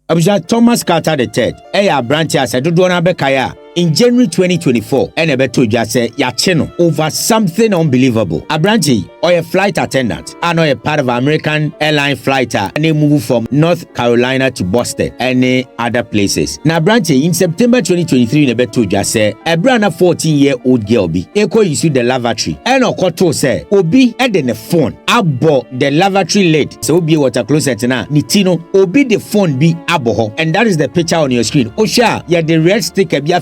Abusha Thomas Carter III. Eya branch as a dodoana bekaya. In January 2024, Enebeto just say Yachino over something unbelievable. A branch or a flight attendant, and a part of American airline flighter, and they move from North Carolina to Boston, any other places. Now, branch in September 2023, Enebeto just say a brand 14-year-old girl be echo issue the lavatory. And Okoto say Obi eden the phone abo the lavatory lid. So be water closet na Nitino Obi the phone be abo, and that is the picture on your screen. Osha, yeah, the red sticker be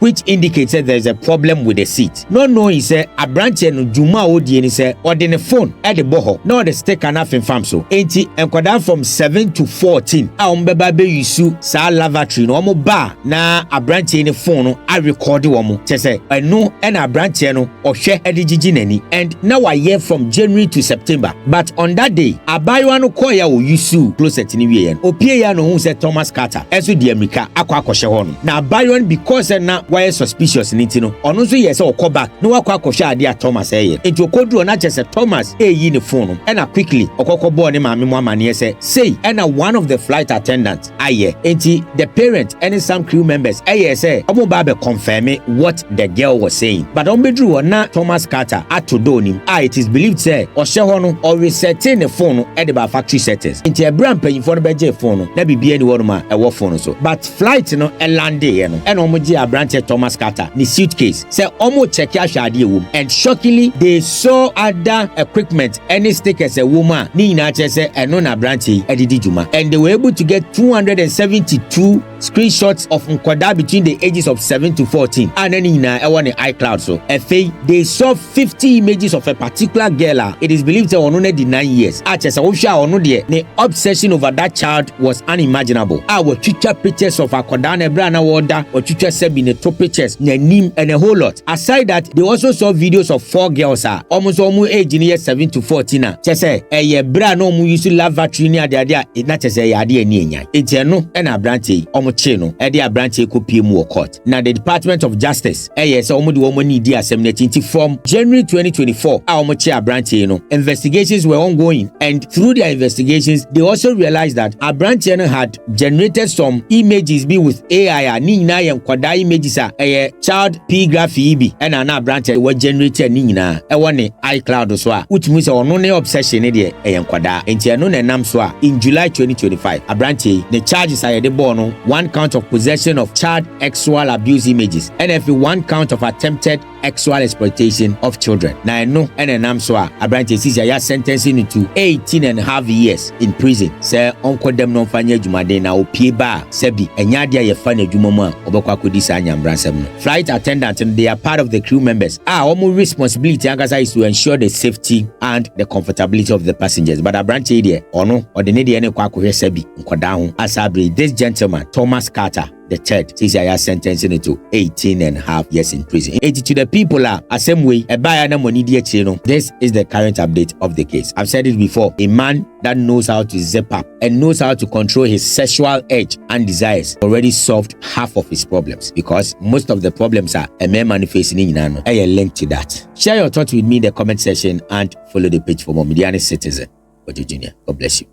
which indicates that there is a problem with the seat. No, he said a branch and Juma Odi and he said, or the phone at the boho, no, the stick enough in famso. 80 and down from 7 to 14. Bebe Yusu, Sa Lavatory, no more bar. Na a branch in the phone, I record the woman. Say, I know, and a branch or share Edigini. And now I hear from January to September. But on that day, a Bayano Koya or Yusu closer to Nivian. Opiano who said Thomas Carter, as with the America, Aqua Koshahon. Now, Byron, because na why suspicious niti no ono so yes o back no wakwa kwhwa ade a Thomas eye enti okodu na chese Thomas yi ne phone no na quickly okokọbọ ne maame mu amane say na one of the flight attendants aye enti the parent and some crew members say omo ba be confirm what the girl was saying but on bedru na Thomas Carter atodo nim it is believed say o hye ho no or resetting the phone no e de ba factory settings enti ebra mpanyimfo no be je phone no na bibia ni wono ma e wo phone so but flight no e lande ye no e no mo je branch Thomas Carter ni suitcase say omo check ahwade wom and shockingly they saw other equipment any stickers a woman ni na che say eno na branch edidi juma and they were able to get 272 screenshots of nkwada between the ages of 7 to 14 and then na e won iCloud so they saw 50 images of a particular girl. It is believed that ono na di 9 years che say wo hwa ono de the obsession over that child was unimaginable. We twitwa pictures of akwada na bra na woda or twitwa sebi ne top pictures nim and a whole lot. Aside that, they also saw videos of 4 girls almost age in 7 to 14 say bra no mu use lavatory ni ade it not say ade ni enya enti no na branch omo che no e de branch ko pie mu court. Now the Department of Justice say omo de omo ni di asem na tinti from January 2024 omo che branch no investigations were ongoing and through their investigations they also realized that a branch had generated some images be with AI ni na yen kwada images child p-graphy bi and na branch we generated ni nyina e wone iCloud so which means ono ne obsession ne de kwada enti eno na nam so in July 2025 a branch the charges are the born 1 count of possession of child sexual abuse images and if 1 count of attempted sexual exploitation of children. Now I know and nam so a branch is ya sentencing to 18.5 years in prison. Say onko dem no fanya jumade na opie ba sebi enya dia ye fa na dwuma mu a obekwa kodisa anyambransem no. Flight attendants and they are part of the crew members. Almost responsibility is to ensure the safety and the comfortability of the passengers. But a branch here ono or the need any kwa kohwe sebi nkoda ho asabre this gentleman Thomas Carter the third says I sentencing it to 18.5 years in prison. 80 to the people are same way a buyer na money die chino. This is the current update of the case. I've said it before, a man that knows how to zip up and knows how to control his sexual urge and desires already solved half of his problems because most of the problems are a man manifesting in nano. I link to that. Share your thoughts with me in the comment section and follow the page for more Mediani Citizen. Ojo Junior. God bless you.